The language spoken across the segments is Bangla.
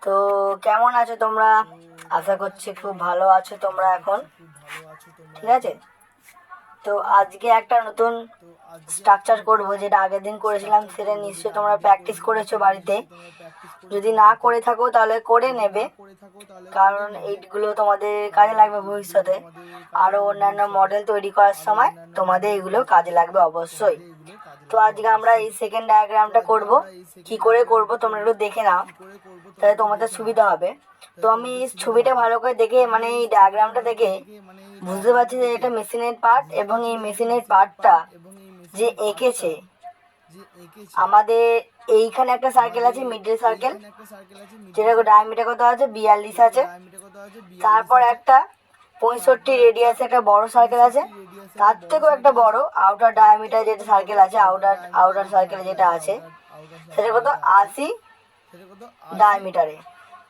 তো কেমন আছো তোমরা? আশা করছি খুব ভালো আছো তোমরা এখন। ঠিক আছে, তো আজকে একটা নতুন স্ট্রাকচার করব, যেটা আগের দিন করেছিলাম সেটা নিশ্চয়ই তোমরা প্র্যাকটিস করেছো বাড়িতে। যদি না করে থাকো তাহলে করে নেবে, কারণ এইগুলো তোমাদের কাজে লাগবে ভবিষ্যতে। আরও অন্যান্য মডেল তৈরি করার সময় তোমাদের এগুলো কাজে লাগবে অবশ্যই। তো আজকে আমরা এই সেকেন্ড ডায়াগ্রামটা করব। কি করে করব তোমরা একটু দেখে নাও, তাহলে তোমাদের সুবিধা হবে। তো আমি ছবিটা ভালো করে দেখে, মানে এই ডায়াগ্রামটা দেখে বুঝতে পারছি যে এটা মেশিনের পার্ট, এবং এই মেশিনের পার্টটা যে এঁকেছে আমাদের এইখানে একটা সার্কেল আছে, মিডল সার্কেল, যেটা ডায়ামিটার কত আছে 42 আছে। তারপর একটা 65 রেডিয়াসে একটা বড় সার্কেল আছে, তার থেকেও একটা বড় আউটার ডায়ামিটার যেটা সার্কেল আছে, আউটার সার্কেল যেটা আছে সেটা কত 80 ডায়ামিটারে।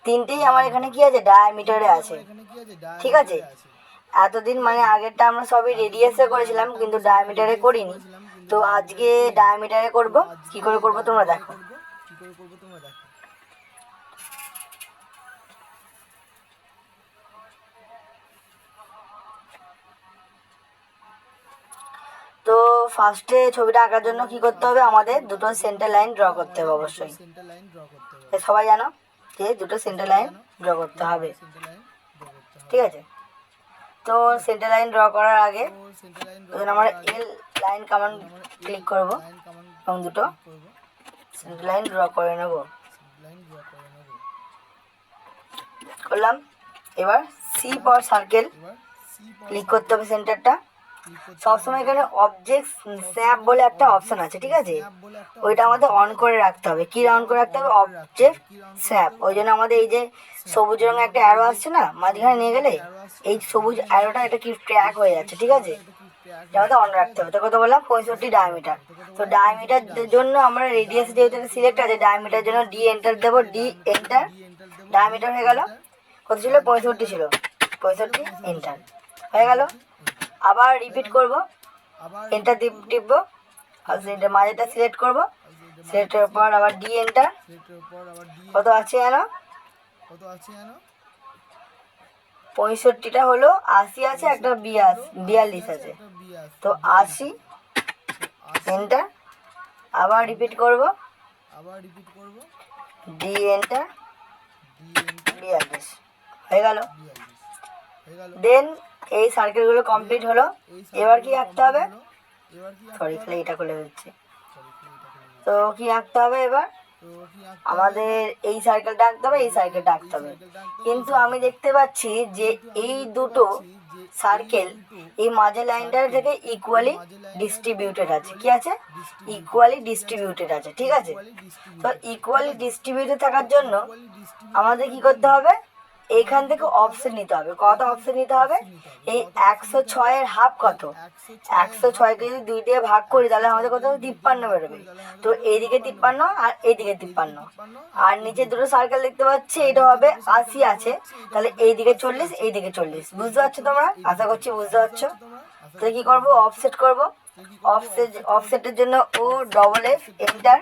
তিনটেই আমার এখানে কি আছে, ডায়ামিটারে আছে। ঠিক আছে, এতদিন মানে আগেরটা আমরা সবই রেডিয়াসে করেছিলাম, কিন্তু ডায়ামিটারে করিনি। তো আজকে ডায়ামিটারে করব। কি করে করব তোমরা দেখো। তো ফার্স্টে ছবিটা আঁকার জন্য কি করতে হবে, আমাদের দুটো সেন্টার লাইন ড্র করতে হবে অবশ্যই। সবাই জানো যে দুটো সেন্টার লাইন ড্র করতে হবে। ঠিক আছে, তো সেন্টার লাইন ড্র করার আগে আমরা এল লাইন কমান্ড ক্লিক করব এবং দুটো সেন্টার লাইন ড্র করে নেব। করলাম। এবার সি পর সার্কেল ক্লিক করতে হবে সেন্টারটা। সবসময় এখানে অবজেক্ট স্ন্যাপ বলে একটা অপশন আছে, ঠিক আছে, ওইটা আমাদের অন করে রাখতে হবে। কি অন করে রাখতে হবে, অবজেক্ট স্ন্যাপ। ওই জন্য আমাদের এই যে সবুজ রঙের একটা অ্যারো আসছে না মাঝখানে নিয়ে গেলে, এই সবুজ অ্যারোটা এটা কি ট্র্যাক হয়ে যাচ্ছে। ঠিক আছে, এটা আমাদের অন রাখতে হবে। তো কত বললাম, 65 ডায়ামিটার। তো ডায়ামিটার জন্য আমরা রেডিয়াস যেহেতু সিলেক্ট আছে, ডায়ামিটার জন্য ডি এন্টার দেবো। ডি এন্টার, ডায়ামিটার হয়ে গেল। কত ছিল, 65 ছিল। 65 এন্টার হয়ে গেল। আবার রিপিট করব, এন্টার টিপবো, আর সেটা মাঝেটা সিলেক্ট করব। সিলেক্টের পর আবার ডি এন্টার। কত আছে জানো, 65টা হলো 80 আছে, একটা 42 আছে। তো 80 এন্টার। আবার রিপিট করব, ডি এন্টার, 42 হয়ে গেল। দেন এই সার্কেলগুলো কমপ্লিট হলো। এবার কি আঁকতে হবে, সরি তাহলে এটা খুলে দিচ্ছি। তো কি আঁকতে হবে এবার, আমাদের এই সার্কেলটা আঁকতে হবে, এই সার্কেলটা আঁকতে হবে। কিন্তু আমি দেখতে পাচ্ছি যে এই দুটো সার্কেল এই মাঝের লাইনটা থেকে ইকুয়ালি ডিস্ট্রিবিউটেড আছে। কি আছে, ইকুয়ালি ডিস্ট্রিবিউটেড আছে। ঠিক আছে, তো ইকুয়ালি ডিস্ট্রিবিউটেড থাকার জন্য আমাদের কি করতে হবে, এইখান থেকে অফসেট নিতে হবে। কত অফসেট নিতে হবে, এই 106-এর হাফ কত, 106কে যদি 2 দিয়ে ভাগ করি তাহলে আমাদের কত 53 বেরোবে। তো এইদিকে 53 আর এইদিকে 53, আর নিচে দুটো সার্কেল দেখতে পাচ্ছি, এটা হবে 80 আছে, তাহলে এইদিকে 40, এইদিকে 40। বুঝতে পারছো তোমরা? আশা করছি বুঝতে পারছো। তো কি করবো, অফসেট করব। অফসেটের জন্য ও ডবল এফ এন্টার।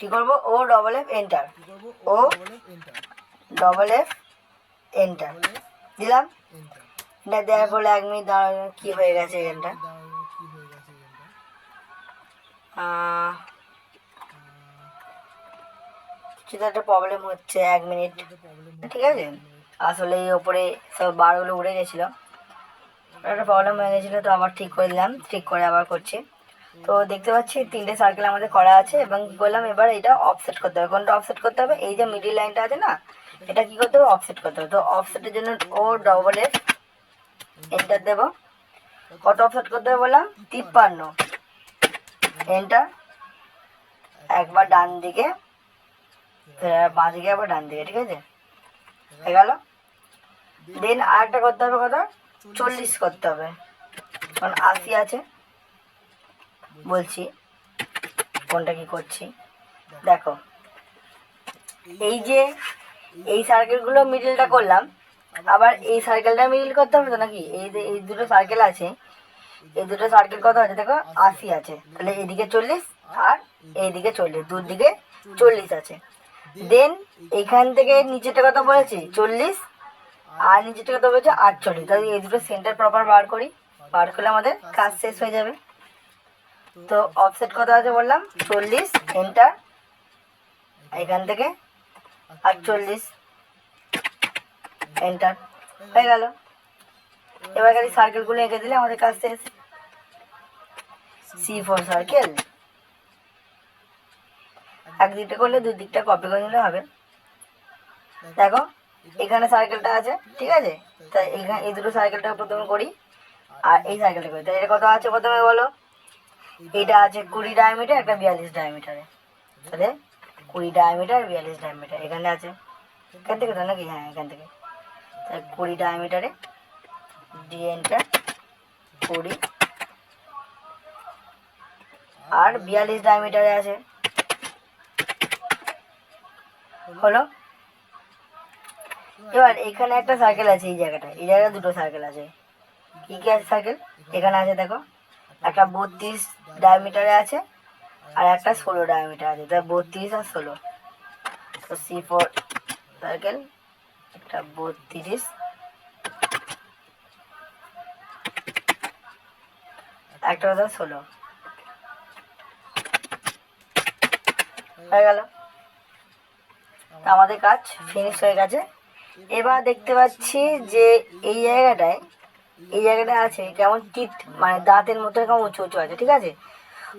কি করবো, ও ডবল এফ এন্টার, ও ডবল এফ এন্টার দিলাম। এটা দেওয়ার পরে 1 মিনিট কি হয়ে গেছে এখানটা, কিছু একটা প্রবলেম হচ্ছে। 1 মিনিট, ঠিক আছে। আসলে এই ওপরে সব বারগুলো উড়ে গেছিলো, একটা প্রবলেম হয়ে গেছিলো, তো আবার ঠিক করে দিলাম। ঠিক করে আবার করছি। তো দেখতে পাচ্ছি 3টে সার্কেল আমাদের করা আছে, এবং কী করলাম, এবার এটা অফসেট করতে হবে। কোনটা অফসেট করতে হবে, এই যে মিডিল লাইনটা আছে না, এটা কি করতে হবে, অফসেট করতে হবে। তো অফসেটের জন্য ও ডবল এফ এন্টার দেবো। কত অফসেট করতে হবে বললাম, 53 এন্টার। একবার ডান দিকে, বাঁ দিকে, আবার ডান দিকে। ঠিক আছে, হয়ে গেল। দেন আরেকটা করতে হবে, কত, 40 করতে হবে, কারণ 80 আছে। বলছি কোনটা কি করছি দেখো, এই যে এই সার্কেলগুলো মিডিলটা করলাম, আবার এই সার্কেলটা মিডিল করতে হবে তো নাকি, এই যে এই দুটো সার্কেল আছে, এই দুটো সার্কেল কত আছে দেখো 80 আছে, তাহলে এদিকে 40 আর এইদিকে 40, দুদিকে 40 আছে। দেন এইখান থেকে নিচেটা কত বলেছি 40 আর নিচেটা কত বলেছে 48, তাহলে এই দুটো সেন্টার প্রপার বার করি, বার করলে আমাদের কাজ শেষ হয়ে যাবে। তো অফসেট কত আছে বললাম 40, এন্টার, এখান থেকে 48, এন্টার, হয়ে গেল। এবার খালি সার্কেলগুলো এঁকে দিলে আমাদের কাজ শেষ। C4 সার্কেল একদিকটা করলে দুই দিকটা কপি করে নিলে হবে। দেখো এখানে সার্কেলটা আছে, ঠিক আছে, তাই এখানে এই দুটো সার্কেলটা প্রথমে করি আর এই সার্কেলটা করি। তাই এটা কত আছে প্রথমে বলো, এটা আছে 20 ডায়ামিটার, একটা 42 ডায়ামিটারে, তাহলে 20 ডায়ামিটার 42 ডায়ামিটার এখানে আছে, এখান থেকে তো নাকি, হ্যাঁ এখান থেকে, তাই 20 ডায়ামিটারে ডি এন্টার 20 আর 42 ডায়ামিটারে আছে, হলো। এবার এখানে একটা সার্কেল আছে, এই জায়গায় দুটো সার্কেল আছে। কি কি আছে সার্কেল, এখানে আছে দেখো, একটা 32 ডায়ামিটারে আছে আর একটা 16 ডায়ামিটার আছে, তাই 32 আর 16, তো C4 সার্কেল একটা 32 একটা হলো 16, হয়ে গেল। আমাদের কাজ ফিনিশ হয়ে গেছে। এবার দেখতে পাচ্ছি যে এই জায়গাটায় আছে কেমন টিট, মানে দাঁতের মতো কেমন উঁচু উঁচু আছে, ঠিক আছে।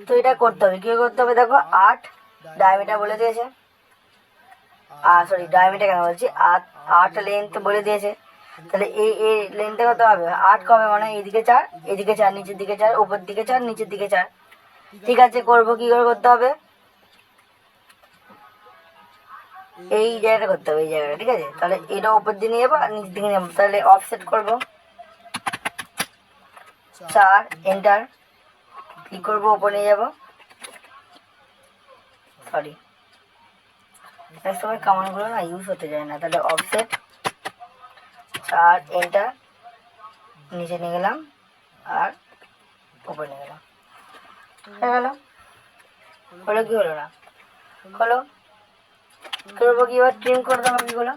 তো এটা করতে হবে, কী করতে হবে দেখো, 8 ডায়ামিটার বলে দিয়েছে, সরি ডায়ামিটার কেন বলছি, 8 লেন্থ বলে দিয়েছে, তাহলে এই লেন্থে কত হবে 8 কবে, মানে এইদিকে 4 এদিকে 4 নিচের দিকে 4 উপর দিকে 4 নিচের দিকে 4, ঠিক আছে। করবো কী করে করতে হবে, এই জায়গাটা করতে হবে, এই জায়গাটা, ঠিক আছে। তাহলে এটা উপর দিয়ে নিয়ে যাবো আর নিচের দিকে নেবো, তাহলে অফসেট করবো 4, এন্টার, ক্লিক করবো, উপর নিয়ে যাবো, সরি এক সময় কামানগুলো না ইউজ হতে যায় না, তাহলে অফসেট 4, এন্টার, নিচে নিয়ে গেলাম আর উপর নিয়ে গেলাম, হয়ে গেল। হলো কি হলো না, হলো। করবো কি এবার, ট্রিম করে দেবো বাকিগুলো,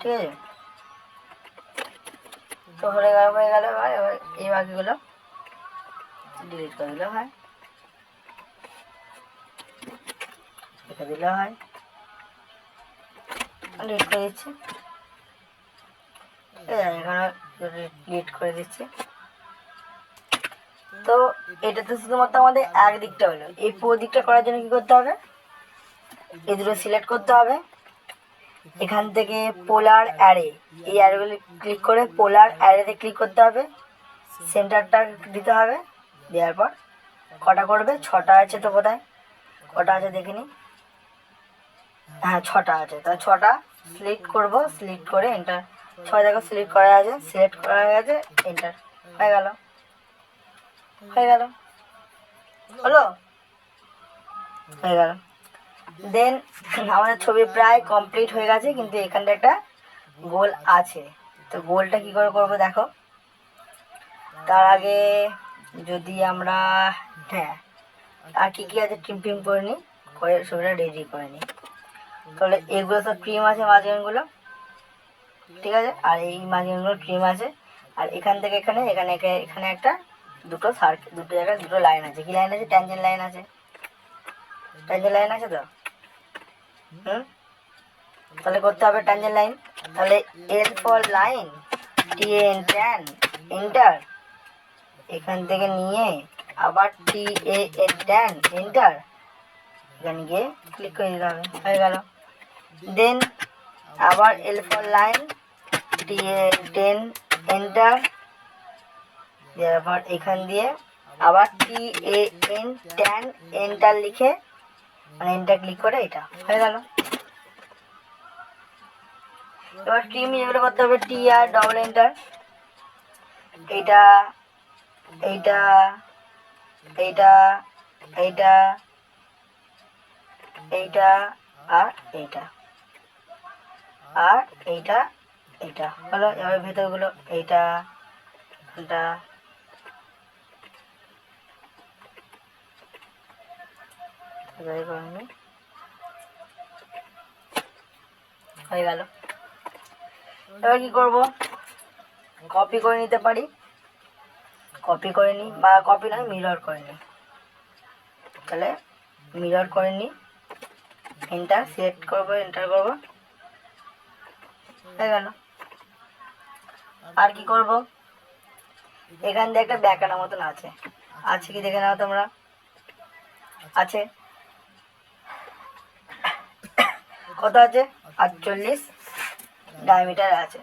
ঠিক আছে। তো হয়ে গেল এবার এই বাকিগুলো ডিলিট করে দিলে হয়, লিখে দিলে হয়, ডিলিট করে দিচ্ছি, এখানে ডিলিট করে দিচ্ছি। তো এটা তো শুধুমাত্র আমাদের এক দিকটা হলো, এই পুরো দিকটা করার জন্য কি করতে হবে, এই দুটো সিলেক্ট করতে হবে, এখান থেকে পোলার অ্যারে, এই অ্যারেগুলি ক্লিক করে পোলার অ্যারেতে ক্লিক করতে হবে, সেন্টারটা দিতে হবে, দেওয়ার পর কটা করবে, 6টা আছে তো বোধহয়, কটা আছে দেখিনি, হ্যাঁ 6টা আছে, তাহলে 6টা সিলেক্ট করবো, সিলেক্ট করে এন্টার, 6 দেখো সিলেক্ট করা আছে, সিলেক্ট করা হয়ে গেছে, এন্টার, হয়ে গেল, হয়ে গেল, হলো, হয়ে গেল। দেন আমাদের ছবি প্রায় কমপ্লিট হয়ে গেছে, কিন্তু এখানটা একটা গোল আছে, তো গোলটা কি করে করবো দেখো, তার আগে যদি আমরা, হ্যাঁ আর কি কি আছে ট্রিম ট্রিম করে নিই, করে ছবিটা রেডি করে নিই, তাহলে এগুলো সব ক্রিম আছে মাঝখানগুলো, ঠিক আছে, আর এই মাঝখানগুলো ক্রিম আছে, আর এখান থেকে এখানে এখানে এখানে একটা দুটো সার্কেল, দুটো জায়গায় দুটো লাইন আছে, কি লাইন আছে, ট্যানজেন্ট লাইন আছে, ট্যানজেন্ট লাইন আছে তো, তাহলে করতে হবে ট্যানজেন্ট লাইন, তাহলে L for line, T N tan, enter, এখান থেকে নিয়ে আবার টি এ এন ট্যান, এন্টার, এখানে গিয়ে ক্লিক করে দিতে হবে, হয়ে গেল। দেন আবার L for line, T A ten, enter, দেওয়ার পর এখান দিয়ে আবার টি এ এন ট্যান, এন্টার লিখে, মানে এন্টার ক্লিক করে, এটা হয়ে গেল। এবার ট্রিম যেগুলো করতে হবে, টি আর ডবল এন্টার, এইটা এইটা এইটা এইটা এইটা আর এইটা, আর এইটা এইটা হলো। এবার ভেতরগুলো এইটা এটা হয়ে গেল। এবার কি করব, কপি করে নিতে পারি, কপি করে নিই, বা কপি নয় মিরর করে নিই। তাহলে মিরর করে নিই, এন্টার সিলেক্ট করবো, এন্টার করব, হয়ে গেল। আর কি করব, এখান দিয়ে একটা ব্যাকানোর মতন আছে, আছে কি দেখে নাও তোমরা, আছে। কত আছে, 48 ডায়ামিটার আছে।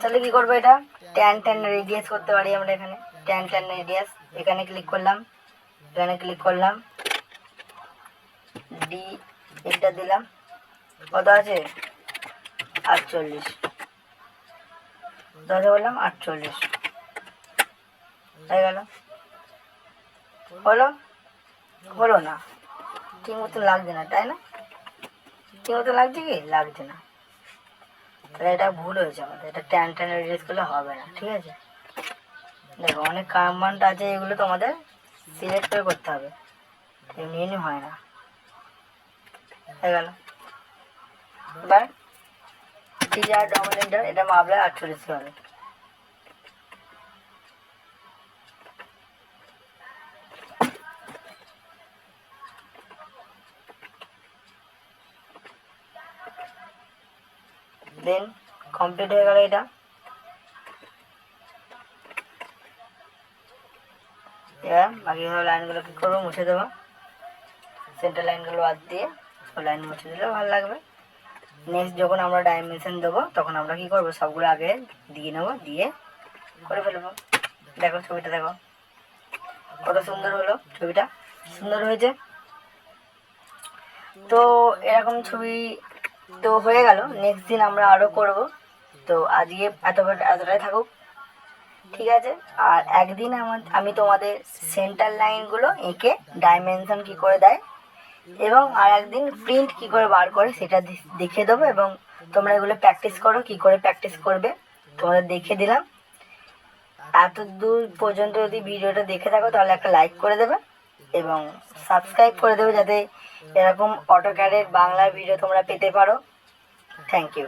তাহলে কি করবো, এটা ট্যান রেডিয়াস করতে পারি আমরা। এখানে ট্যান রেডিয়াস, এখানে ক্লিক করলাম, এখানে ক্লিক করলাম, ডি এন্টার দিলাম। কত আছে, 48, কত বললাম 48, হয়ে গেল। হলো, হলো না, ঠিক মতো লাগছে না, তাই না? ঠিক মতো লাগছে কি, লাগছে না। তাহলে এটা ভুল হয়েছে আমাদের, এটা ট্যান রেডিয়াস করলে হবে না, ঠিক আছে? দেখো অনেক কমান্ড আছে, এগুলো তোমাদের সিলেক্ট করে করতে হবে, এমনি এমনি হয় না। হয়ে গেল। এবার টিআর ডবল এন্টার, এটা মাপলে 48 হবে। দেন কমপ্লিট হয়ে গেল এটা। এবার বাকি সব লাইনগুলো কী করবো, মুছে দেবো, সেন্টার লাইনগুলো বাদ দিয়ে সব লাইন মুছে দিলেও ভালো লাগবে। নেক্সট যখন আমরা ডাইমেনশন দেবো তখন আমরা কি করবো, সবগুলো আগে দিয়ে নেবো, দিয়ে করে ফেলবো। দেখো ছবিটা দেখো কত সুন্দর হলো, ছবিটা সুন্দর হয়েছে। তো এরকম ছবি তো হয়ে গেল, নেক্সট দিন আমরা আরও করব। তো আজকে এতটাই থাকুক, ঠিক আছে? আর একদিন আমি তোমাদের সেন্টার লাইনগুলো এঁকে ডাইমেনশন কি করে দেয় এবং আর একদিন প্রিন্ট কি করে বার করে সেটা দেখিয়ে দেবো, এবং তোমরা এগুলো প্র্যাকটিস করো, কি করে প্র্যাকটিস করবে তোমাদের দেখিয়ে দিলাম। এত দূর পর্যন্ত যদি ভিডিওটা দেখে থাকো তাহলে একটা লাইক করে দেবে এবং সাবস্ক্রাইব করে দেবে, যাতে এরকম অটোক্যাডের বাংলা ভিডিও তোমরা পেতে পারো। Thank you.